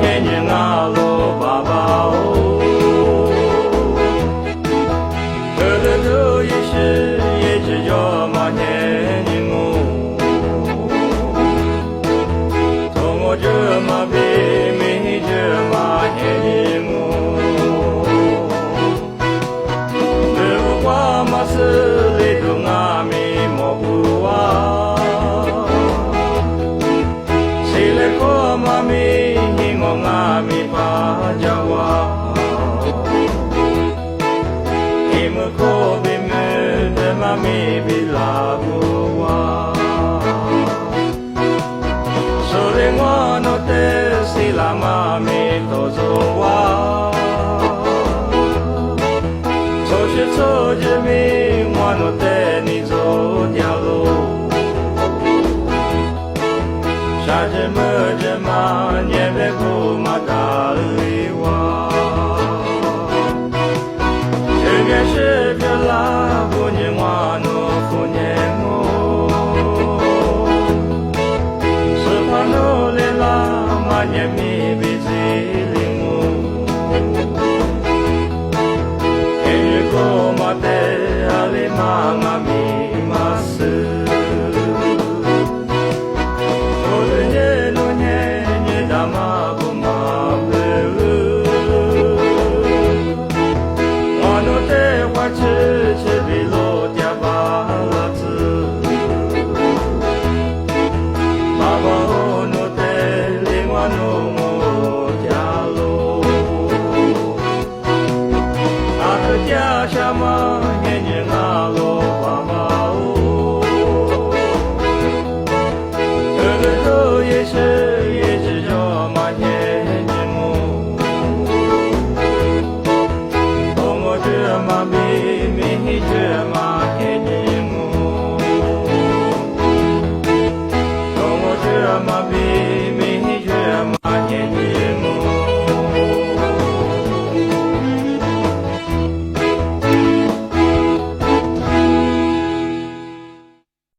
黑人啊罗爸爸哦，这个都也是也只有嘛黑人哦，从我这嘛被没这嘛黑人哦，这不qua嘛是里头啊没莫不啊。Mami hingonga mi pa jawa Imu ko bimu de mami bilaguwa Sore ngono te sila mami tozowa Soshi soje mi ngono te nizo dialo Shaje merje ma nyebe ko madaliwa Chege shebe la bunye wano funye mo Supano le la ma nyemi